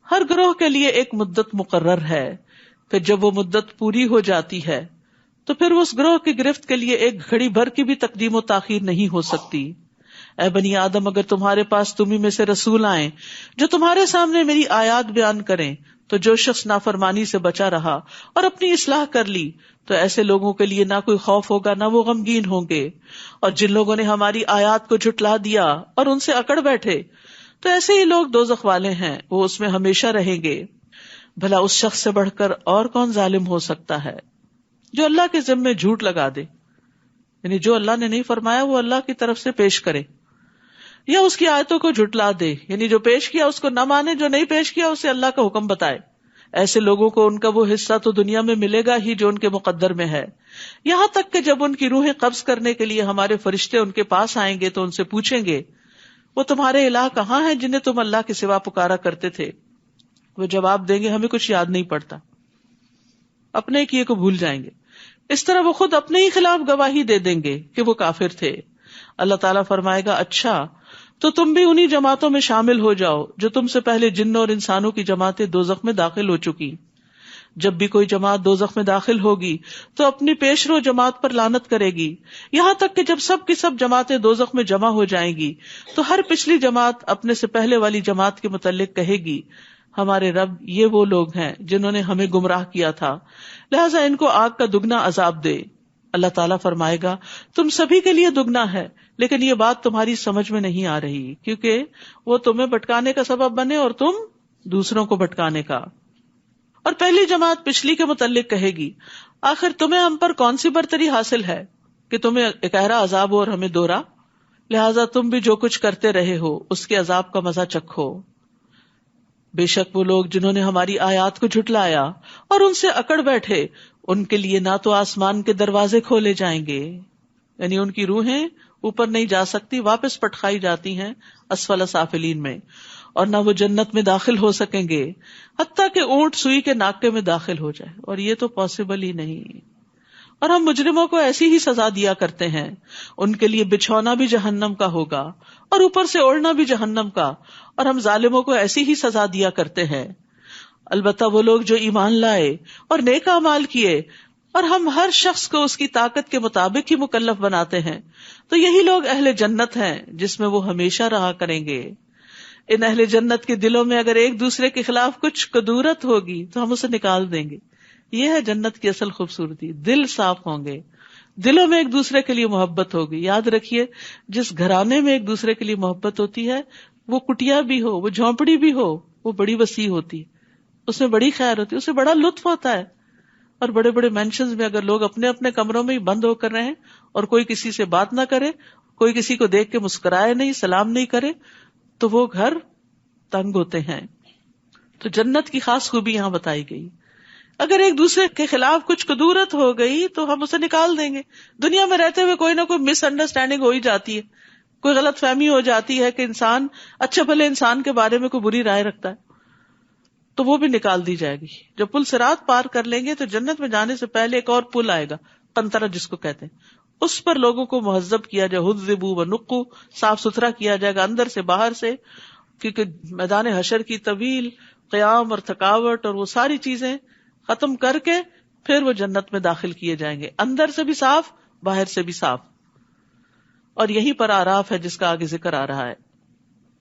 ہر گروہ کے لیے ایک مدت مقرر ہے، پھر جب وہ مدت پوری ہو جاتی ہے تو پھر اس گروہ کی گرفت کے لیے ایک گھڑی بھر کی بھی تقدیم و تاخیر نہیں ہو سکتی۔ اے بنی آدم، اگر تمہارے پاس تمہیں میں سے رسول آئیں جو تمہارے سامنے میری آیات بیان کریں، تو جو شخص نافرمانی سے بچا رہا اور اپنی اصلاح کر لی تو ایسے لوگوں کے لیے نہ کوئی خوف ہوگا نہ وہ غمگین ہوں گے، اور جن لوگوں نے ہماری آیات کو جھٹلا دیا اور ان سے اکڑ بیٹھے تو ایسے ہی لوگ دوزخ والے ہیں، وہ اس میں ہمیشہ رہیں گے۔ بھلا اس شخص سے بڑھ کر اور کون ظالم ہو سکتا ہے جو اللہ کے ذمے جھوٹ لگا دے، یعنی جو اللہ نے نہیں فرمایا وہ اللہ کی طرف سے پیش کرے، یا اس کی آیتوں کو جھٹلا دے، یعنی جو پیش کیا اس کو نہ مانے، جو نہیں پیش کیا اسے اللہ کا حکم بتائے۔ ایسے لوگوں کو ان کا وہ حصہ تو دنیا میں ملے گا ہی جو ان کے مقدر میں ہے، یہاں تک کہ جب ان کی روحیں قبض کرنے کے لیے ہمارے فرشتے ان کے پاس آئیں گے تو ان سے پوچھیں گے، وہ تمہارے الہ کہاں ہیں جنہیں تم اللہ کے سوا پکارا کرتے تھے؟ وہ جواب دیں گے، ہمیں کچھ یاد نہیں پڑتا، اپنے کیے کو بھول جائیں گے۔ اس طرح وہ خود اپنے ہی خلاف گواہی دے دیں گے کہ وہ کافر تھے۔ اللہ تعالیٰ فرمائے گا، اچھا تو تم بھی انہی جماعتوں میں شامل ہو جاؤ جو تم سے پہلے جنوں اور انسانوں کی جماعتیں دوزخ میں داخل ہو چکی۔ جب بھی کوئی جماعت دوزخ میں داخل ہوگی تو اپنی پیش رو جماعت پر لعنت کرے گی، یہاں تک کہ جب سب کی سب جماعتیں دوزخ میں جمع ہو جائیں گی تو ہر پچھلی جماعت اپنے سے پہلے والی جماعت کے متعلق کہے گی، ہمارے رب یہ وہ لوگ ہیں جنہوں نے ہمیں گمراہ کیا تھا، لہٰذا ان کو آگ کا دگنا عذاب دے۔ اللہ تعالیٰ فرمائے گا، تم سبھی کے لیے دگنا ہے، لیکن یہ بات تمہاری سمجھ میں نہیں آ رہی کیونکہ وہ تمہیں بھٹکانے کا سبب بنے اور تم دوسروں کو بھٹکانے کا۔ اور پہلی جماعت پچھلی کے متعلق کہے گی، آخر تمہیں ہم پر کون سی برتری حاصل ہے کہ تمہیں اکہرا عذاب ہو اور ہمیں دوہرا؟ لہٰذا تم بھی جو کچھ کرتے رہے ہو اس کے عذاب کا مزہ چکھو۔ بے شک وہ لوگ جنہوں نے ہماری آیات کو جھٹلایا اور ان سے اکڑ بیٹھے، ان کے لیے نہ تو آسمان کے دروازے کھولے جائیں گے، یعنی ان کی روحیں اوپر نہیں جا سکتی، واپس پٹخائی جاتی ہیں اسفل سافلین میں، اور نہ وہ جنت میں داخل ہو سکیں گے حتیٰ کہ اونٹ سوئی کے ناکے میں داخل ہو جائے، اور یہ تو پاسبل ہی نہیں۔ اور ہم مجرموں کو ایسی ہی سزا دیا کرتے ہیں، ان کے لیے بچھونا بھی جہنم کا ہوگا اور اوپر سے اوڑھنا بھی جہنم کا، اور ہم ظالموں کو ایسی ہی سزا دیا کرتے ہیں۔ البتہ وہ لوگ جو ایمان لائے اور نیک اعمال کیے اور ہم ہر شخص کو اس کی طاقت کے مطابق ہی مکلف بناتے ہیں، تو یہی لوگ اہل جنت ہیں جس میں وہ ہمیشہ رہا کریں گے۔ ان اہل جنت کے دلوں میں اگر ایک دوسرے کے خلاف کچھ کدورت ہوگی تو ہم اسے نکال دیں گے۔ یہ ہے جنت کی اصل خوبصورتی، دل صاف ہوں گے، دلوں میں ایک دوسرے کے لیے محبت ہوگی۔ یاد رکھیے، جس گھرانے میں ایک دوسرے کے لیے محبت ہوتی ہے، وہ کٹیا بھی ہو، وہ جھونپڑی بھی ہو، وہ بڑی وسیع ہوتی، اس میں بڑی خیر ہوتی، اس میں بڑا لطف ہوتا ہے۔ اور بڑے بڑے مینشنز میں اگر لوگ اپنے اپنے کمروں میں ہی بند ہو کر رہیں اور کوئی کسی سے بات نہ کرے، کوئی کسی کو دیکھ کے مسکرائے نہیں، سلام نہیں کرے، تو وہ گھر تنگ ہوتے ہیں۔ تو جنت کی خاص خوبی یہاں بتائی گئی۔ اگر ایک دوسرے کے خلاف کچھ کدورت ہو گئی تو ہم اسے نکال دیں گے۔ دنیا میں رہتے ہوئے کوئی نہ کوئی مس انڈرسٹینڈنگ ہو ہی جاتی ہے، کوئی غلط فہمی ہو جاتی ہے کہ انسان اچھے بھلے انسان کے بارے میں کوئی بری رائے رکھتا ہے، تو وہ بھی نکال دی جائے گی۔ جب پل صراط پار کر لیں گے تو جنت میں جانے سے پہلے ایک اور پل آئے گا، قنطرہ جس کو کہتے ہیں، اس پر لوگوں کو مہذب کیا جائے، حذبوا ونقوا، صاف ستھرا کیا جائے گا اندر سے باہر سے، کیونکہ میدان حشر کی طویل قیام اور تھکاوٹ اور وہ ساری چیزیں ختم کر کے پھر وہ جنت میں داخل کیے جائیں گے، اندر سے بھی صاف باہر سے بھی صاف۔ اور یہیں پر اعراف ہے جس کا آگے ذکر آ رہا ہے۔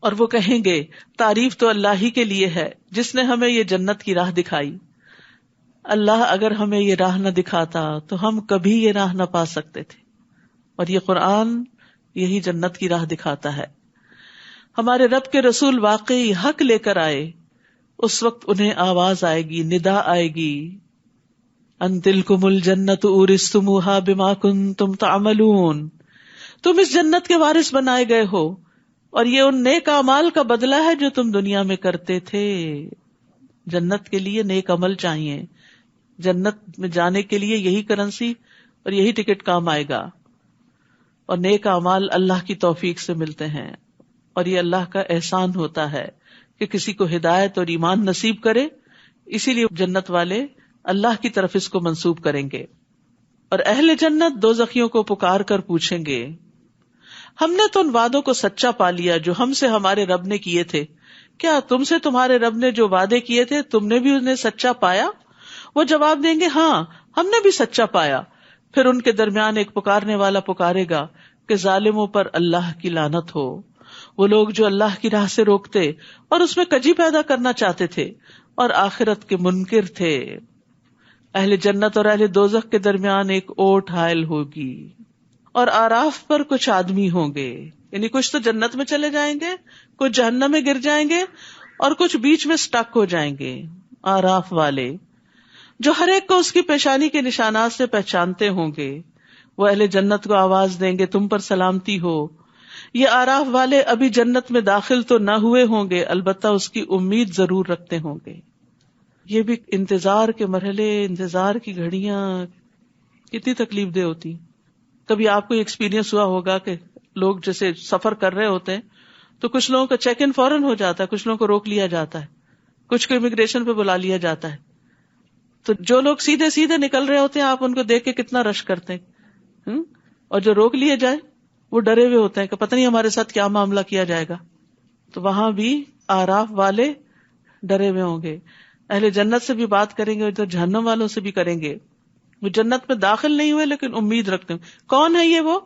اور وہ کہیں گے، تعریف تو اللہ ہی کے لیے ہے جس نے ہمیں یہ جنت کی راہ دکھائی۔ اللہ اگر ہمیں یہ راہ نہ دکھاتا تو ہم کبھی یہ راہ نہ پا سکتے تھے، اور یہ قرآن یہی جنت کی راہ دکھاتا ہے۔ ہمارے رب کے رسول واقعی حق لے کر آئے، اس وقت انہیں آواز آئے گی، ندا آئے گی، ان تلکم الجنت اورثتموها بما کنتم تعملون، تم اس جنت کے وارث بنائے گئے ہو اور یہ ان نیک اعمال کا بدلہ ہے جو تم دنیا میں کرتے تھے۔ جنت کے لیے نیک عمل چاہیے، جنت میں جانے کے لیے یہی کرنسی اور یہی ٹکٹ کام آئے گا، اور نیک اعمال اللہ کی توفیق سے ملتے ہیں، اور یہ اللہ کا احسان ہوتا ہے کہ کسی کو ہدایت اور ایمان نصیب کرے، اسی لیے جنت والے اللہ کی طرف اس کو منسوب کریں گے۔ اور اہل جنت دوزخیوں کو پکار کر پوچھیں گے، ہم نے تو ان وعدوں کو سچا پا لیا جو ہم سے ہمارے رب نے کیے تھے، کیا تم سے تمہارے رب نے جو وعدے کیے تھے تم نے بھی انہیں سچا پایا؟ وہ جواب دیں گے ہاں ہم نے بھی سچا پایا. پھر ان کے درمیان ایک پکارنے والا پکارے گا کہ ظالموں پر اللہ کی لعنت ہو. وہ لوگ جو اللہ کی راہ سے روکتے اور اس میں کجی پیدا کرنا چاہتے تھے اور آخرت کے منکر تھے. اہل جنت اور اہل دوزخ کے درمیان ایک اوٹ حائل ہوگی اور آراف پر کچھ آدمی ہوں گے، یعنی کچھ تو جنت میں چلے جائیں گے، کچھ جہنم میں گر جائیں گے اور کچھ بیچ میں سٹک ہو جائیں گے. آراف والے جو ہر ایک کو اس کی پیشانی کے نشانات سے پہچانتے ہوں گے، وہ اہل جنت کو آواز دیں گے تم پر سلامتی ہو. یہ آراف والے ابھی جنت میں داخل تو نہ ہوئے ہوں گے، البتہ اس کی امید ضرور رکھتے ہوں گے. یہ بھی انتظار کے مرحلے، انتظار کی گھڑیاں کتنی تکلیف دہ ہوتی. کبھی آپ کو ایکسپیرینس ہوا ہوگا کہ لوگ جیسے سفر کر رہے ہوتے ہیں تو کچھ لوگوں کا چیک ان فوراً ہو جاتا ہے، کچھ لوگوں کو روک لیا جاتا ہے، کچھ کو امیگریشن پہ بلا لیا جاتا ہے. تو جو لوگ سیدھے سیدھے نکل رہے ہوتے ہیں آپ ان کو دیکھ کے کتنا رش کرتے ہیں، اور جو روک لیے جائے وہ ڈرے ہوئے ہوتے ہیں کہ پتہ نہیں ہمارے ساتھ کیا معاملہ کیا جائے گا. تو وہاں بھی آراف والے ڈرے ہوئے ہوں گے. اہل جنت سے بھی بات کریں گے، ادھر جہنم والوں سے بھی کریں گے. وہ جنت میں داخل نہیں ہوئے لیکن امید رکھتے ہیں. کون ہے یہ؟ وہ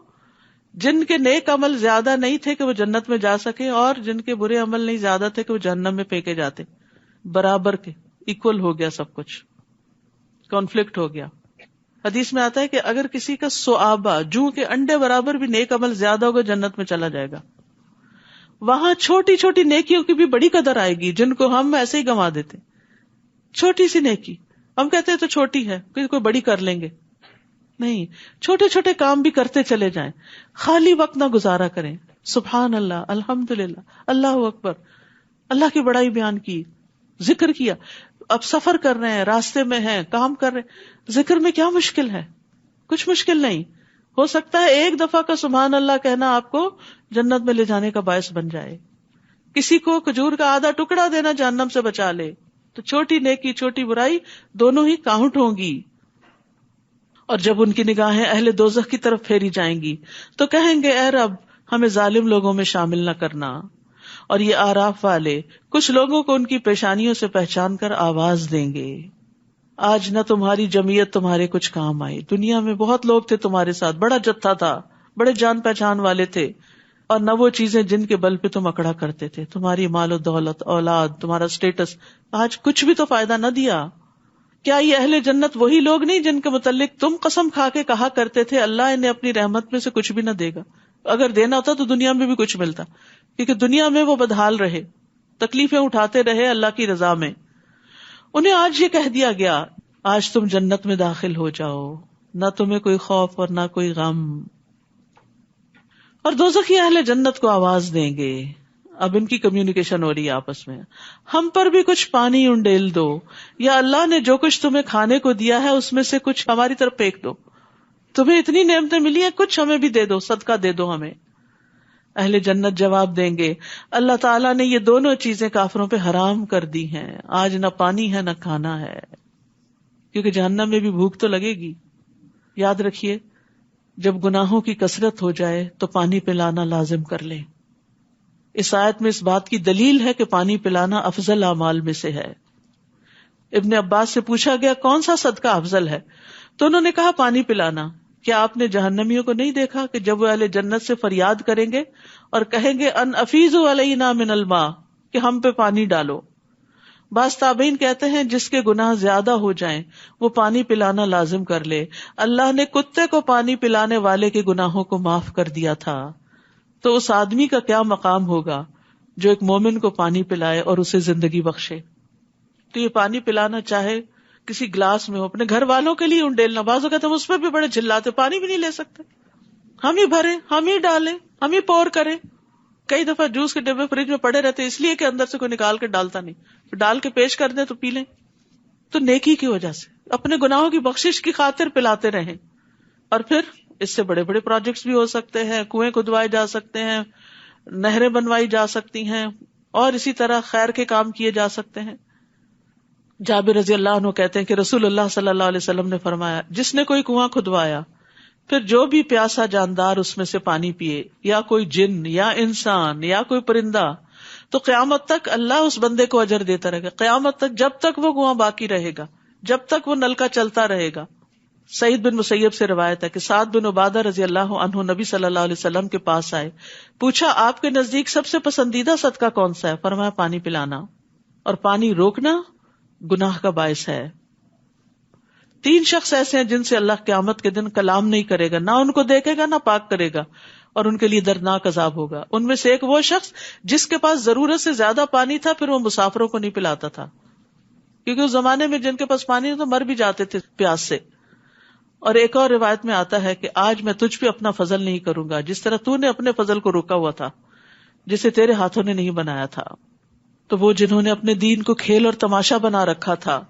جن کے نیک عمل زیادہ نہیں تھے کہ وہ جنت میں جا سکے، اور جن کے برے عمل نہیں زیادہ تھے کہ وہ جہنم میں پھینکے جاتے. برابر کے ایکول ہو گیا سب کچھ، کانفلکٹ ہو گیا. حدیث میں آتا ہے کہ اگر کسی کا صحابہ جوں کے انڈے برابر بھی نیک عمل زیادہ ہوگا جنت میں چلا جائے گا. وہاں چھوٹی چھوٹی نیکیوں کی بھی بڑی قدر آئے گی جن کو ہم ایسے ہی گنوا دیتے. چھوٹی سی نیکی ہم کہتے ہیں تو چھوٹی ہے، کوئی بڑی کر لیں گے. نہیں، چھوٹے چھوٹے کام بھی کرتے چلے جائیں. خالی وقت نہ گزارا کریں. سبحان اللہ، الحمدللہ، اللہ اکبر، اللہ کی بڑائی بیان کی، ذکر کیا. اب سفر کر رہے ہیں، راستے میں ہیں، کام کر رہے ہیں، ذکر میں کیا مشکل ہے؟ کچھ مشکل نہیں. ہو سکتا ہے ایک دفعہ کا سبحان اللہ کہنا آپ کو جنت میں لے جانے کا باعث بن جائے. کسی کو کھجور کا آدھا ٹکڑا دینا جہنم سے بچا لے. تو چھوٹی نیکی چھوٹی برائی دونوں ہی کاؤنٹ ہوں گی. اور جب ان کی نگاہیں اہل دوزخ کی طرف پھیری جائیں گی تو کہیں گے اے رب ہمیں ظالم لوگوں میں شامل نہ کرنا. اور یہ آراف والے کچھ لوگوں کو ان کی پیشانیوں سے پہچان کر آواز دیں گے آج نہ تمہاری جمعیت تمہارے کچھ کام آئی. دنیا میں بہت لوگ تھے تمہارے ساتھ، بڑا جتھا تھا، بڑے جان پہچان والے تھے، اور نہ وہ چیزیں جن کے بل پہ تم اکڑا کرتے تھے. تمہاری مال و دولت، اولاد، تمہارا سٹیٹس آج کچھ بھی تو فائدہ نہ دیا. کیا یہ اہل جنت وہی لوگ نہیں جن کے متعلق تم قسم کھا کے کہا کرتے تھے اللہ انہیں اپنی رحمت میں سے کچھ بھی نہ دے گا؟ اگر دینا ہوتا تو دنیا میں بھی کچھ ملتا، کیونکہ دنیا میں وہ بدحال رہے، تکلیفیں اٹھاتے رہے اللہ کی رضا میں. انہیں آج یہ کہہ دیا گیا آج تم جنت میں داخل ہو جاؤ، نہ تمہیں کوئی خوف اور نہ کوئی غم. اور دوزخی اہل جنت کو آواز دیں گے. اب ان کی کمیونیکیشن ہو رہی ہے آپس میں. ہم پر بھی کچھ پانی انڈیل دو، یا اللہ نے جو کچھ تمہیں کھانے کو دیا ہے اس میں سے کچھ ہماری طرف پھینک دو. تمہیں اتنی نعمتیں ملی ہیں، کچھ ہمیں بھی دے دو، صدقہ دے دو ہمیں. اہل جنت جواب دیں گے اللہ تعالیٰ نے یہ دونوں چیزیں کافروں پہ حرام کر دی ہیں، آج نہ پانی ہے نہ کھانا ہے. کیونکہ جہنم میں بھی بھوک تو لگے گی. یاد رکھیے جب گناہوں کی کثرت ہو جائے تو پانی پلانا لازم کر لیں. اس آیت میں اس بات کی دلیل ہے کہ پانی پلانا افضل اعمال میں سے ہے. ابن عباس سے پوچھا گیا کون سا صدقہ افضل ہے، تو انہوں نے کہا پانی پلانا. کیا آپ نے جہنمیوں کو نہیں دیکھا کہ جب وہ اہل جنت سے فریاد کریں گے اور کہیں گے ان افیضوا علینا من الماء، کہ ہم پہ پانی ڈالو. بعض تابعین کہتے ہیں جس کے گناہ زیادہ ہو جائیں وہ پانی پلانا لازم کر لے. اللہ نے کتے کو پانی پلانے والے کے گناہوں کو معاف کر دیا تھا، تو اس آدمی کا کیا مقام ہوگا جو ایک مومن کو پانی پلائے اور اسے زندگی بخشے. تو یہ پانی پلانا چاہے کسی گلاس میں ہو، اپنے گھر والوں کے لیے انڈیلنا. بعض اوقات ہم اس پہ بھی بڑے چلاتے، پانی بھی نہیں لے سکتے، ہم ہی بھریں، ہم ہی ڈالیں، ہم ہی پور کریں. کئی دفعہ جوس کے ڈبے فریج میں پڑے رہتے اس لیے کہ اندر سے کوئی نکال کے ڈالتا نہیں، تو ڈال کے پیش کر دیں تو پی لیں. تو نیکی کی وجہ سے اپنے گناہوں کی بخشش کی خاطر پلاتے رہیں. اور پھر اس سے بڑے بڑے پروجیکٹس بھی ہو سکتے ہیں، کنویں کھدوائے جا سکتے ہیں، نہریں بنوائی جا سکتی ہیں، اور اسی طرح خیر کے کام کیے جا سکتے ہیں. جابر رضی اللہ عنہ کہتے ہیں کہ رسول اللہ صلی اللہ علیہ وسلم نے فرمایا جس نے کوئی کنواں کھدوایا پھر جو بھی پیاسا جاندار اس میں سے پانی پیے، یا کوئی جن یا انسان یا کوئی پرندہ، تو قیامت تک اللہ اس بندے کو اجر دیتا رہے گا، قیامت تک، جب تک وہ کنواں باقی رہے گا، جب تک وہ نلکا چلتا رہے گا. سعید بن مسیب سے روایت ہے کہ سعد بن عبادہ رضی اللہ عنہ نبی صلی اللہ علیہ وسلم کے پاس آئے، پوچھا آپ کے نزدیک سب سے پسندیدہ صدقہ کون سا ہے؟ فرمایا پانی پلانا، اور پانی روکنا گناہ کا باعث ہے. 3 شخص ایسے ہیں جن سے اللہ قیامت کے دن کلام نہیں کرے گا، نہ ان کو دیکھے گا نہ پاک کرے گا، اور ان کے لیے دردناک عذاب ہوگا. ان میں سے ایک وہ شخص جس کے پاس ضرورت سے زیادہ پانی تھا، پھر وہ مسافروں کو نہیں پلاتا تھا، کیونکہ اس زمانے میں جن کے پاس پانی تو مر بھی جاتے تھے پیاس سے. اور ایک اور روایت میں آتا ہے کہ آج میں تجھ پہ اپنا فضل نہیں کروں گا جس طرح تو نے اپنے فضل کو روکا ہوا تھا جسے تیرے ہاتھوں نے نہیں بنایا تھا. تو وہ جنہوں نے اپنے دین کو کھیل اور تماشا بنا رکھا تھا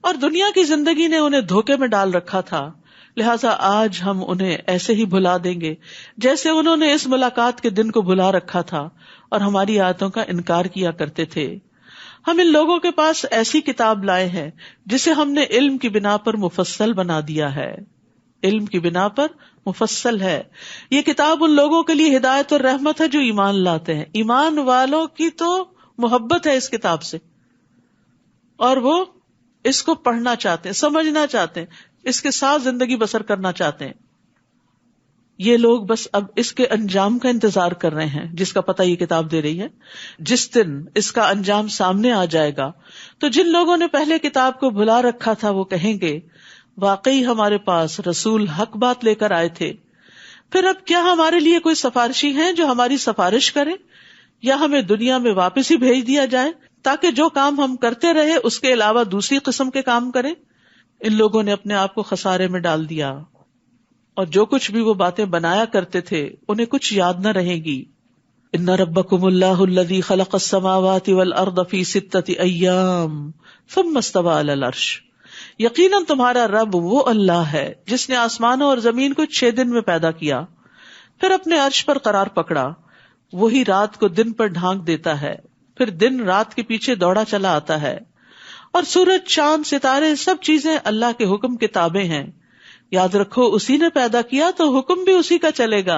اور دنیا کی زندگی نے انہیں دھوکے میں ڈال رکھا تھا، لہٰذا آج ہم انہیں ایسے ہی بھلا دیں گے جیسے انہوں نے اس ملاقات کے دن کو بھلا رکھا تھا اور ہماری آیتوں کا انکار کیا کرتے تھے. ہم ان لوگوں کے پاس ایسی کتاب لائے ہیں جسے ہم نے علم کی بنا پر مفصل بنا دیا ہے. علم کی بنا پر مفصل ہے. یہ کتاب ان لوگوں کے لیے ہدایت اور رحمت ہے جو ایمان لاتے ہیں. ایمان والوں کی تو محبت ہے اس کتاب سے، اور وہ اس کو پڑھنا چاہتے ہیں، سمجھنا چاہتے ہیں، اس کے ساتھ زندگی بسر کرنا چاہتے ہیں. یہ لوگ بس اب اس کے انجام کا انتظار کر رہے ہیں جس کا پتہ یہ کتاب دے رہی ہے. جس دن اس کا انجام سامنے آ جائے گا تو جن لوگوں نے پہلے کتاب کو بھلا رکھا تھا وہ کہیں گے واقعی ہمارے پاس رسول حق بات لے کر آئے تھے، پھر اب کیا ہمارے لیے کوئی سفارشی ہیں جو ہماری سفارش کرے، یا ہمیں دنیا میں واپس ہی بھیج دیا جائے تاکہ جو کام ہم کرتے رہے اس کے علاوہ دوسری قسم کے کام کریں. ان لوگوں نے اپنے آپ کو خسارے میں ڈال دیا، اور جو کچھ بھی وہ باتیں بنایا کرتے تھے انہیں کچھ یاد نہ رہے گی. ان ربکم اللہ الذی خلق السماوات والارض فی 6 ایام ثم استوى علی العرش. یقیناً تمہارا رب وہ اللہ ہے جس نے آسمانوں اور زمین کو 6 دن میں پیدا کیا، پھر اپنے عرش پر قرار پکڑا. وہی رات کو دن پر ڈھانک دیتا ہے، پھر دن رات کے پیچھے دوڑا چلا آتا ہے، اور سورج، چاند، ستارے سب چیزیں اللہ کے حکم کے تابع ہیں. یاد رکھو اسی نے پیدا کیا تو حکم بھی اسی کا چلے گا.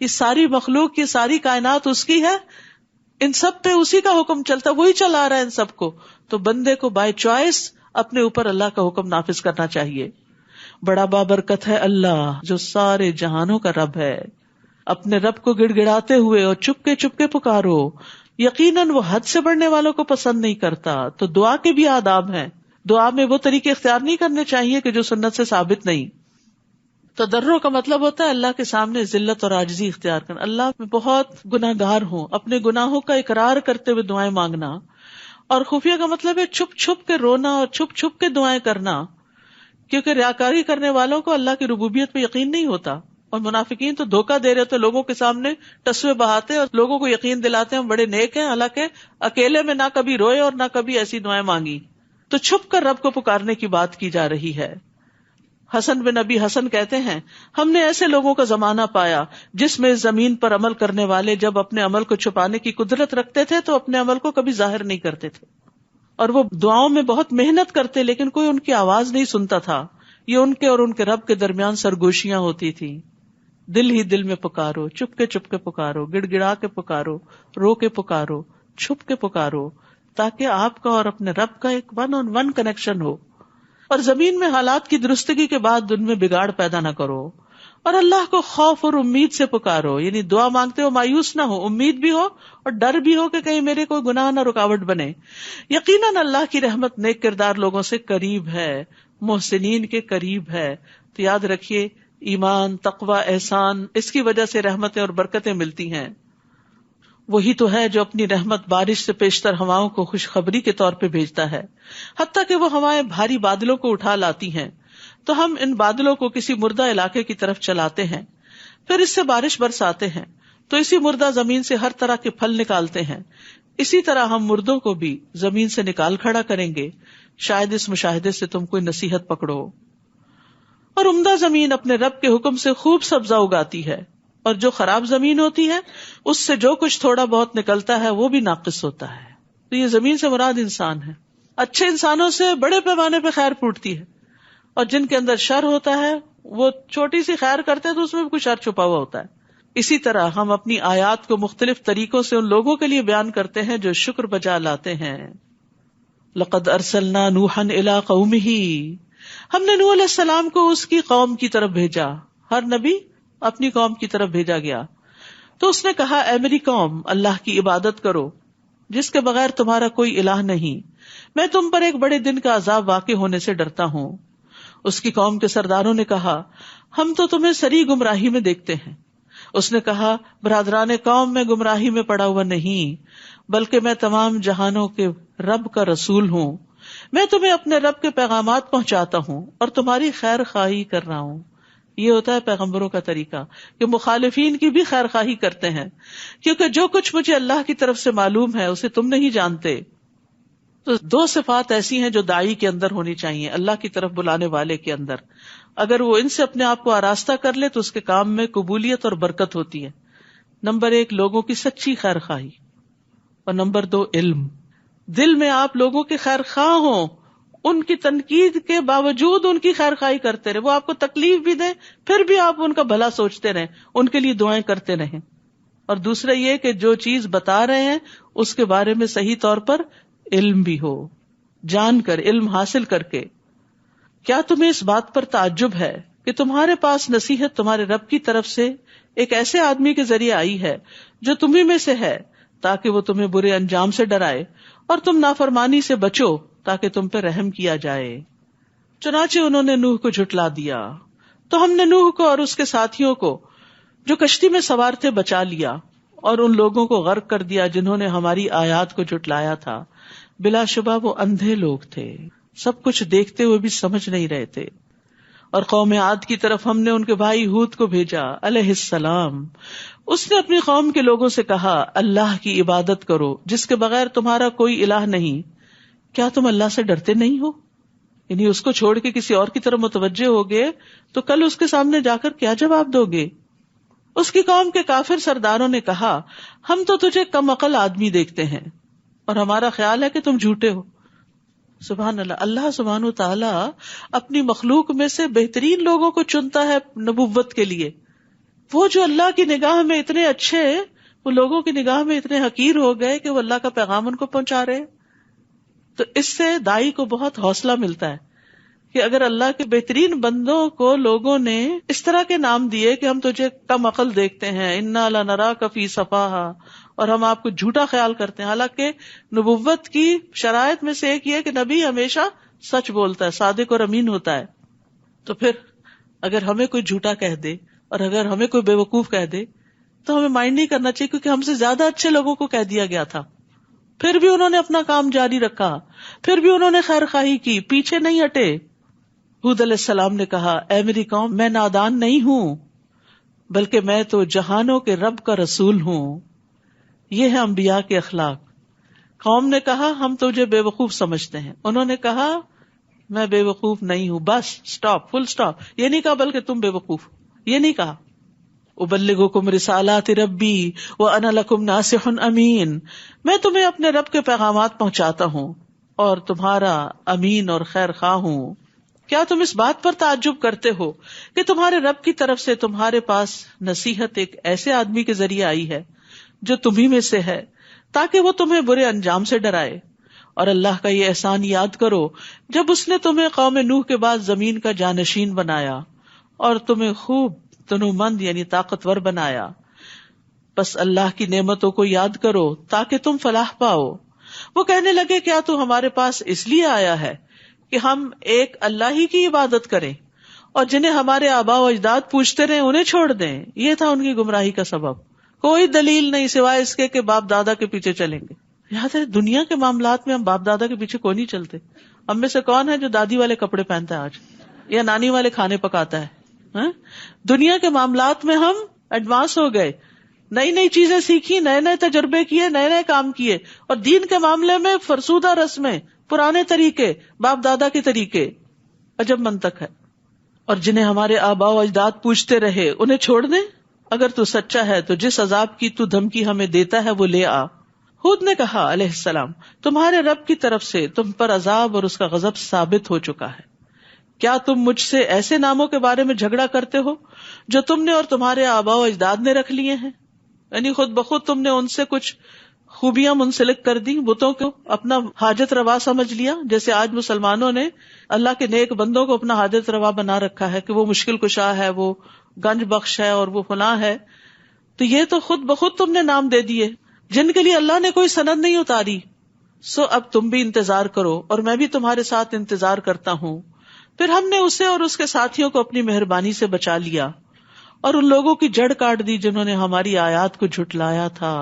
یہ ساری مخلوق، یہ ساری کائنات اس کی ہے، ان سب پہ اسی کا حکم چلتا، وہی چلا رہا ہے ان سب کو. تو بندے کو بائی چوائس اپنے اوپر اللہ کا حکم نافذ کرنا چاہیے. بڑا بابرکت ہے اللہ جو سارے جہانوں کا رب ہے. اپنے رب کو گڑ گڑاتے ہوئے اور چپکے چپکے پکارو، یقیناً وہ حد سے بڑھنے والوں کو پسند نہیں کرتا. تو دعا کے بھی آداب ہیں. دعا میں وہ طریقے اختیار نہیں کرنے چاہیے کہ جو سنت سے ثابت نہیں. تضرع کا مطلب ہوتا ہے اللہ کے سامنے ذلت اور عاجزی اختیار کرنا. اللہ میں بہت گناہ گار ہوں، اپنے گناہوں کا اقرار کرتے ہوئے دعائیں مانگنا. اور خفیہ کا مطلب ہے چھپ چھپ کے رونا اور چھپ چھپ کے دعائیں کرنا، کیونکہ ریاکاری کرنے والوں کو اللہ کی ربوبیت پہ یقین نہیں ہوتا. اور منافقین تو دھوکہ دے رہے ہوتے، لوگوں کے سامنے ٹسوے بہاتے اور لوگوں کو یقین دلاتے ہیں ہم بڑے نیک ہیں، حالانکہ اکیلے میں نہ کبھی روئے اور نہ کبھی ایسی دعائیں مانگی. تو چھپ کر رب کو پکارنے کی بات کی جا رہی ہے. حسن بن ابی حسن کہتے ہیں ہم نے ایسے لوگوں کا زمانہ پایا جس میں زمین پر عمل کرنے والے جب اپنے عمل کو چھپانے کی قدرت رکھتے تھے تو اپنے عمل کو کبھی ظاہر نہیں کرتے تھے، اور وہ دعاؤں میں بہت محنت کرتے لیکن کوئی ان کی آواز نہیں سنتا تھا. یہ ان کے اور ان کے رب کے درمیان سرگوشیاں ہوتی تھی. دل ہی دل میں پکارو، چپ کے پکارو، گڑ گڑا کے پکارو، رو کے پکارو، چھپ کے پکارو، تاکہ آپ کا اور اپنے رب کا ایک 1-on-1 کنیکشن ہو. اور زمین میں حالات کی درستگی کے بعد ان میں بگاڑ پیدا نہ کرو، اور اللہ کو خوف اور امید سے پکارو. یعنی دعا مانگتے ہو مایوس نہ ہو، امید بھی ہو اور ڈر بھی ہو کہ کہیں میرے کوئی گناہ نہ رکاوٹ بنے. یقیناً اللہ کی رحمت نیک کردار لوگوں سے قریب ہے، محسنین کے قریب ہے. تو یاد رکھیے ایمان، تقوی، احسان، اس کی وجہ سے رحمتیں اور برکتیں ملتی ہیں. وہی تو ہے جو اپنی رحمت بارش سے پیشتر ہواؤں کو خوشخبری کے طور پہ بھیجتا ہے، حتیٰ کہ وہ ہوائیں بھاری بادلوں کو اٹھا لاتی ہیں تو ہم ان بادلوں کو کسی مردہ علاقے کی طرف چلاتے ہیں، پھر اس سے بارش برساتے ہیں تو اسی مردہ زمین سے ہر طرح کے پھل نکالتے ہیں. اسی طرح ہم مردوں کو بھی زمین سے نکال کھڑا کریں گے. شاید اس مشاہدے سے تم کوئی نصیحت پکڑو. اور عمدہ زمین اپنے رب کے حکم سے خوب سبزہ اگاتی ہے، اور جو خراب زمین ہوتی ہے اس سے جو کچھ تھوڑا بہت نکلتا ہے وہ بھی ناقص ہوتا ہے. تو یہ زمین سے مراد انسان ہے. اچھے انسانوں سے بڑے پیمانے پہ خیر پھوٹتی ہے، اور جن کے اندر شر ہوتا ہے وہ چھوٹی سی خیر کرتے ہیں تو اس میں بھی کچھ شر چھپا ہوا ہوتا ہے. اسی طرح ہم اپنی آیات کو مختلف طریقوں سے ان لوگوں کے لیے بیان کرتے ہیں جو شکر بجا لاتے ہیں. لقد ارسلنا نوحا الی قومہ، ہم نے نوح علیہ السلام کو اس کی قوم کی طرف بھیجا. ہر نبی اپنی قوم کی طرف بھیجا گیا. تو اس نے کہا اے میری قوم، اللہ کی عبادت کرو جس کے بغیر تمہارا کوئی الہ نہیں. میں تم پر ایک بڑے دن کا عذاب واقع ہونے سے ڈرتا ہوں. اس کی قوم کے سرداروں نے کہا ہم تو تمہیں سری گمراہی میں دیکھتے ہیں. اس نے کہا برادران قوم، میں گمراہی میں پڑا ہوا نہیں، بلکہ میں تمام جہانوں کے رب کا رسول ہوں. میں تمہیں اپنے رب کے پیغامات پہنچاتا ہوں اور تمہاری خیر خواہی کر رہا ہوں. یہ ہوتا ہے پیغمبروں کا طریقہ کہ مخالفین کی بھی خیر خواہی کرتے ہیں، کیونکہ جو کچھ مجھے اللہ کی طرف سے معلوم ہے اسے تم نہیں جانتے. تو دو صفات ایسی ہیں جو داعی کے اندر ہونی چاہیے، اللہ کی طرف بلانے والے کے اندر. اگر وہ ان سے اپنے آپ کو آراستہ کر لے تو اس کے کام میں قبولیت اور برکت ہوتی ہے. نمبر 1 لوگوں کی سچی خیر خواہی، اور نمبر 2 علم. دل میں آپ لوگوں کے خیر خواہ ہوں، ان کی تنقید کے باوجود ان کی خیر خواہی کرتے رہے. وہ آپ کو تکلیف بھی دیں پھر بھی آپ ان کا بھلا سوچتے رہیں، ان کے لیے دعائیں کرتے رہیں. اور دوسرا یہ کہ جو چیز بتا رہے ہیں اس کے بارے میں صحیح طور پر علم بھی ہو، جان کر، علم حاصل کر کے. کیا تمہیں اس بات پر تعجب ہے کہ تمہارے پاس نصیحت تمہارے رب کی طرف سے ایک ایسے آدمی کے ذریعے آئی ہے جو تمہیں میں سے ہے، تاکہ وہ تمہیں برے انجام سے ڈرائے اور تم نافرمانی سے بچو تاکہ تم پہ رحم کیا جائے. چنانچہ انہوں نے نوح کو جھٹلا دیا تو ہم نے نوح کو اور اس کے ساتھیوں کو جو کشتی میں سوار تھے بچا لیا، اور ان لوگوں کو غرق کر دیا جنہوں نے ہماری آیات کو جھٹلایا تھا. بلا شبہ وہ اندھے لوگ تھے، سب کچھ دیکھتے ہوئے بھی سمجھ نہیں رہے تھے. اور قوم عاد کی طرف ہم نے ان کے بھائی ہود کو بھیجا علیہ السلام. اس نے اپنی قوم کے لوگوں سے کہا اللہ کی عبادت کرو جس کے بغیر تمہارا کوئی الہ نہیں. کیا تم اللہ سے ڈرتے نہیں ہو؟ یعنی اس کو چھوڑ کے کسی اور کی طرف متوجہ ہوگے تو کل اس کے سامنے جا کر کیا جواب دو گے؟ اس کی قوم کے کافر سرداروں نے کہا ہم تو تجھے کم عقل آدمی دیکھتے ہیں اور ہمارا خیال ہے کہ تم جھوٹے ہو. سبحان اللہ. اللہ سبحانہ و تعالی اپنی مخلوق میں سے بہترین لوگوں کو چنتا ہے نبوت کے لیے. وہ جو اللہ کی نگاہ میں اتنے اچھے، وہ لوگوں کی نگاہ میں اتنے حقیر ہو گئے کہ وہ اللہ کا پیغام ان کو پہنچا رہے. تو اس سے دائی کو بہت حوصلہ ملتا ہے کہ اگر اللہ کے بہترین بندوں کو لوگوں نے اس طرح کے نام دیے کہ ہم تجھے کم عقل دیکھتے ہیں، انا لنراک فی صفاہا، اور ہم آپ کو جھوٹا خیال کرتے ہیں. حالانکہ نبوت کی شرائط میں سے ایک یہ کہ نبی ہمیشہ سچ بولتا ہے، صادق اور امین ہوتا ہے. تو پھر اگر ہمیں کوئی جھوٹا کہہ دے اور اگر ہمیں کوئی بے وقوف کہہ دے تو ہمیں مائنڈ نہیں کرنا چاہیے، کیونکہ ہم سے زیادہ اچھے لوگوں کو کہہ دیا گیا تھا. پھر بھی انہوں نے اپنا کام جاری رکھا، پھر بھی انہوں نے خیر خواہی کی، پیچھے نہیں ہٹے. ہود علیہ السلام نے کہا اے میری قوم، میں نادان نہیں ہوں بلکہ میں تو جہانوں کے رب کا رسول ہوں. یہ ہے انبیاء کے اخلاق. قوم نے کہا ہم تجھے بے وقوف سمجھتے ہیں، انہوں نے کہا میں بے وقوف نہیں ہوں. بس سٹاپ، فل سٹاپ. یہ نہیں کہا بلکہ تم بے وقوف، یہ نہیں کہا. ابلغکم رسالات ربی وانا لکم ناصح امین، میں تمہیں اپنے رب کے پیغامات پہنچاتا ہوں اور تمہارا امین اور خیر خواہ ہوں. کیا تم اس بات پر تعجب کرتے ہو کہ تمہارے رب کی طرف سے تمہارے پاس نصیحت ایک ایسے آدمی کے ذریعے آئی ہے جو تمہیں میں سے ہے، تاکہ وہ تمہیں برے انجام سے ڈرائے. اور اللہ کا یہ احسان یاد کرو جب اس نے تمہیں قوم نوح کے بعد زمین کا جانشین بنایا اور تمہیں خوب تنومند یعنی طاقتور بنایا. بس اللہ کی نعمتوں کو یاد کرو تاکہ تم فلاح پاؤ. وہ کہنے لگے کیا تو ہمارے پاس اس لیے آیا ہے کہ ہم ایک اللہ ہی کی عبادت کریں اور جنہیں ہمارے آباء و اجداد پوچھتے رہے انہیں چھوڑ دیں؟ یہ تھا ان کی گمراہی کا سبب. کوئی دلیل نہیں سوائے اس کے کہ باپ دادا کے پیچھے چلیں گے. یاد ہے دنیا کے معاملات میں ہم باپ دادا کے پیچھے کوئی نہیں چلتے. ہم میں سے کون ہے جو دادی والے کپڑے پہنتا ہے آج یا نانی والے کھانے پکاتا ہے؟ دنیا کے معاملات میں ہم ایڈوانس ہو گئے، نئی نئی چیزیں سیکھی، نئے نئے تجربے کیے، نئے نئے کام کیے. اور دین کے معاملے میں فرسودہ رسمیں، پرانے طریقے، باپ دادا کے طریقے. عجب منطق ہے. اور جنہیں ہمارے آباء و اجداد پوچھتے رہے انہیں چھوڑ دیں؟ اگر تو سچا ہے تو جس عذاب کی تو دھمکی ہمیں دیتا ہے وہ لے آ. ہود نے کہا علیہ السلام تمہارے رب کی طرف سے تم پر عذاب اور اس کا غضب ثابت ہو چکا ہے. کیا تم مجھ سے ایسے ناموں کے بارے میں جھگڑا کرتے ہو جو تم نے اور تمہارے آباء و اجداد نے رکھ لیے ہیں؟ یعنی خود بخود تم نے ان سے کچھ خوبیاں منسلک کر دی، بتوں کو اپنا حاجت روا سمجھ لیا، جیسے آج مسلمانوں نے اللہ کے نیک بندوں کو اپنا حاجت روا بنا رکھا ہے کہ وہ مشکل کشا ہے، وہ گنج بخش ہے اور وہ فلاں ہے. تو یہ تو خود بخود تم نے نام دے دیے جن کے لیے اللہ نے کوئی سند نہیں اتاری. سو اب تم بھی انتظار کرو اور میں بھی تمہارے ساتھ انتظار کرتا ہوں. پھر ہم نے اسے اور اس کے ساتھیوں کو اپنی مہربانی سے بچا لیا اور ان لوگوں کی جڑ کاٹ دی جنہوں نے ہماری آیات کو جھٹلایا تھا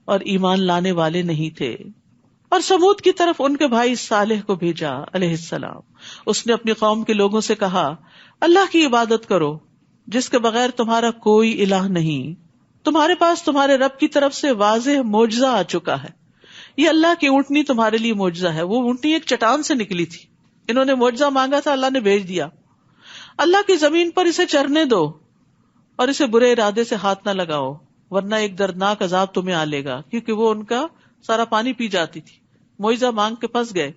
اور ایمان لانے والے نہیں تھے. اور سمود کی طرف ان کے بھائی صالح کو بھیجا علیہ السلام. اس نے اپنی قوم کے لوگوں سے کہا، اللہ کی عبادت کرو جس کے بغیر تمہارا کوئی الہ نہیں. تمہارے پاس تمہارے رب کی طرف سے واضح معجزہ آ چکا ہے. یہ اللہ کی اونٹنی تمہارے لیے معجزہ ہے. وہ اونٹنی ایک چٹان سے نکلی تھی، انہوں نے معجزہ مانگا تھا، اللہ نے بھیج دیا. اللہ کی زمین پر اسے چرنے دو اور اسے برے ارادے سے ہاتھ نہ لگاؤ ورنہ ایک دردناک عذاب تمہیں آ لے گا، کیونکہ وہ ان کا سارا پانی پی جاتی تھی. معجزہ مانگ کے پھنس گئے.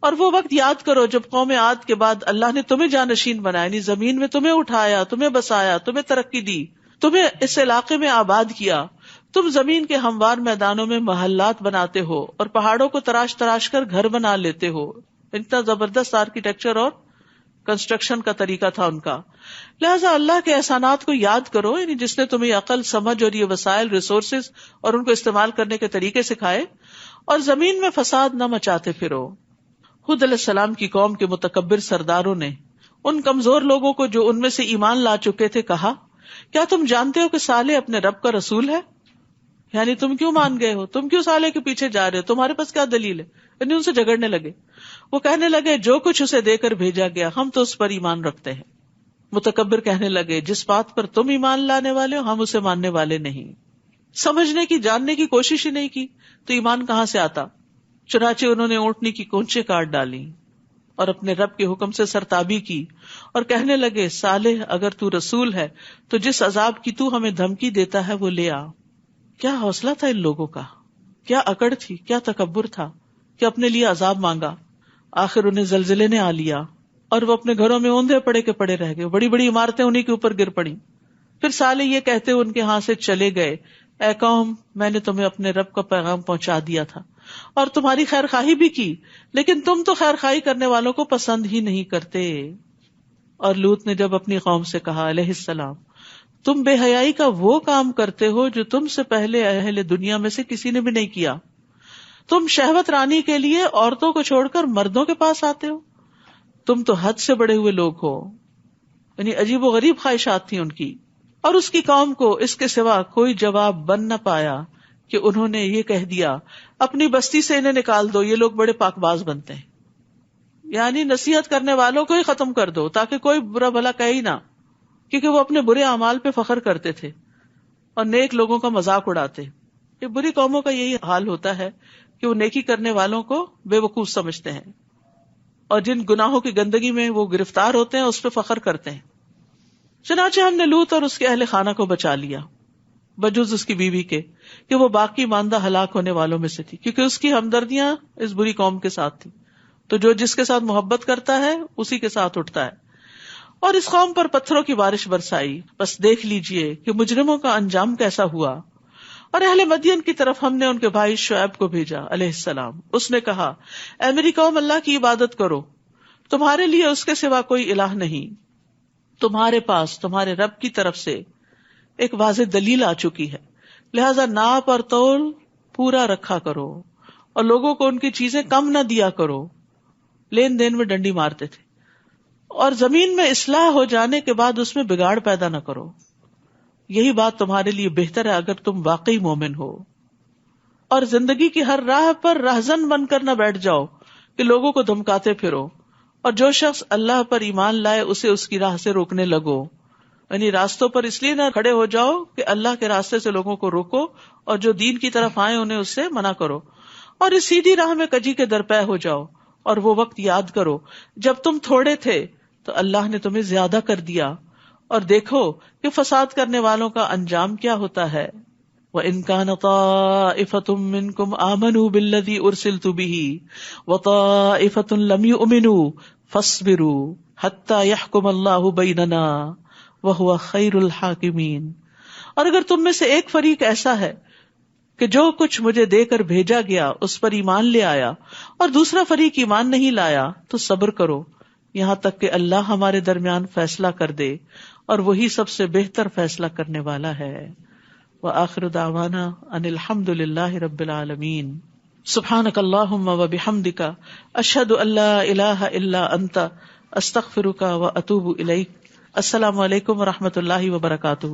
اور وہ وقت یاد کرو جب قوم عاد کے بعد اللہ نے تمہیں جانشین بنایا، یعنی زمین میں تمہیں اٹھایا، تمہیں بسایا، تمہیں ترقی دی، تمہیں اس علاقے میں آباد کیا. تم زمین کے ہموار میدانوں میں محلات بناتے ہو اور پہاڑوں کو تراش تراش کر گھر بنا لیتے ہو. اتنا زبردست آرکیٹیکچر اور کنسٹرکشن کا طریقہ تھا ان کا. لہٰذا اللہ کے احسانات کو یاد کرو، یعنی جس نے تمہیں عقل، سمجھ اور یہ وسائل، ریسورسز اور ان کو استعمال کرنے کے طریقے سکھائے، اور زمین میں فساد نہ مچاتے پھرو. ہود علیہ السلام کی قوم کے متکبر سرداروں نے ان کمزور لوگوں کو جو ان میں سے ایمان لا چکے تھے کہا، کیا تم جانتے ہو کہ صالح اپنے رب کا رسول ہے؟ یعنی تم کیوں مان گئے ہو؟ تم کیوں صالح کے پیچھے جا رہے ہو؟ تمہارے پاس کیا دلیل ہے؟ یعنی ان سے جھگڑنے لگے. وہ کہنے لگے، جو کچھ اسے دے کر بھیجا گیا ہم تو اس پر ایمان رکھتے ہیں. متکبر کہنے لگے، جس بات پر تم ایمان لانے والے ہو ہم اسے ماننے والے نہیں. سمجھنے کی، جاننے کی کوشش ہی نہیں کی تو ایمان کہاں سے آتا؟ چنانچہ انہوں نے اونٹنی کی کونچیں کاٹ ڈالی اور اپنے رب کے حکم سے سرتابی کی اور کہنے لگے، صالح اگر تو رسول ہے تو جس عذاب کی تو ہمیں دھمکی دیتا ہے وہ لے آ. کیا حوصلہ تھا ان لوگوں کا، کیا اکڑ تھی، کیا تکبر تھا کہ اپنے لیے عذاب مانگا. آخر انہیں زلزلے نے آ لیا اور وہ اپنے گھروں میں اوندھے پڑے کے پڑے رہ گئے. بڑی بڑی عمارتیں انہیں کے اوپر گر پڑی. پھر صالح یہ کہتے ان کے ہاں سے چلے گئے، اے قوم، میں نے تمہیں اپنے رب کا پیغام پہنچا دیا تھا اور تمہاری خیر خواہی بھی کی، لیکن تم تو خیر خواہی کرنے والوں کو پسند ہی نہیں کرتے. اور لوط نے جب اپنی قوم سے کہا علیہ السلام، تم بے حیائی کا وہ کام کرتے ہو جو تم سے پہلے اہل دنیا میں سے کسی نے بھی نہیں کیا. تم شہوت رانی کے لیے عورتوں کو چھوڑ کر مردوں کے پاس آتے ہو. تم تو حد سے بڑے ہوئے لوگ ہو. یعنی عجیب و غریب خواہشات تھی ان کی. اور اس کی قوم کو اس کے سوا کوئی جواب بن نہ پایا کہ انہوں نے یہ کہہ دیا، اپنی بستی سے انہیں نکال دو، یہ لوگ بڑے پاک باز بنتے ہیں. یعنی نصیحت کرنے والوں کو ہی ختم کر دو تاکہ کوئی برا بھلا کہے ہی نہ، کیونکہ وہ اپنے برے اعمال پہ فخر کرتے تھے اور نیک لوگوں کا مذاق اڑاتے. یہ بری قوموں کا یہی حال ہوتا ہے کہ وہ نیکی کرنے والوں کو بے وقوف سمجھتے ہیں اور جن گناہوں کی گندگی میں وہ گرفتار ہوتے ہیں اس پہ فخر کرتے ہیں. چنانچہ ہم نے لوط اور اس کے اہل خانہ کو بچا لیا بجز اس کی بیوی کے کہ وہ باقی ماندہ ہلاک ہونے والوں میں سے تھی، کیونکہ اس کی ہمدردیاں اس بری قوم کے ساتھ تھی. تو جو جس کے ساتھ محبت کرتا ہے اسی کے ساتھ اٹھتا ہے. اور اس قوم پر پتھروں کی بارش برسائی، بس دیکھ لیجئے کہ مجرموں کا انجام کیسا ہوا. اور اہل مدین کی طرف ہم نے ان کے بھائی شعیب کو بھیجا علیہ السلام. اس نے کہا، اے میری قوم، اللہ کی عبادت کرو، تمہارے لیے اس کے سوا کوئی الہ نہیں. تمہارے پاس تمہارے رب کی طرف سے ایک واضح دلیل آ چکی ہے، لہذا ناپ اور تول پورا رکھا کرو اور لوگوں کو ان کی چیزیں کم نہ دیا کرو. لین دین میں ڈنڈی مارتے تھے. اور زمین میں اصلاح ہو جانے کے بعد اس میں بگاڑ پیدا نہ کرو. یہی بات تمہارے لیے بہتر ہے اگر تم واقعی مومن ہو. اور زندگی کی ہر راہ پر رہزن بن کر نہ بیٹھ جاؤ کہ لوگوں کو دھمکاتے پھرو، اور جو شخص اللہ پر ایمان لائے اسے اس کی راہ سے روکنے لگو. یعنی راستوں پر اس لیے نہ کھڑے ہو جاؤ کہ اللہ کے راستے سے لوگوں کو روکو، اور جو دین کی طرف آئے انہیں اس سے منع کرو. اور اس سیدھی راہ میں کجی کے درپے ہو جاؤ. اور وہ وقت یاد کرو جب تم تھوڑے تھے تو اللہ نے تمہیں زیادہ کر دیا، اور دیکھو کہ فساد کرنے والوں کا انجام کیا ہوتا ہے. وَإِن كَانَ طَائِفَةٌ مِّنكُمْ آمَنُوا بِالَّذِي أُرْسِلْتُ بِهِ وَطَائِفَةٌ لَّمْ يُؤْمِنُوا فاصبروا حتی یحکم اللہ بیننا وہو خیر الحاکمین. اور اگر تم میں سے ایک فریق ایسا ہے کہ جو کچھ مجھے دے کر بھیجا گیا اس پر ایمان لے آیا اور دوسرا فریق ایمان نہیں لایا تو صبر کرو یہاں تک کہ اللہ ہمارے درمیان فیصلہ کر دے، اور وہی سب سے بہتر فیصلہ کرنے والا ہے. وآخر دعوانا ان الحمد للہ رب العالمین. سبحانک اللہم وبحمدک اشہد ان لا الہ الا انت استغفرک واتوب الیک. السلام علیکم ورحمۃ اللہ وبرکاتہ.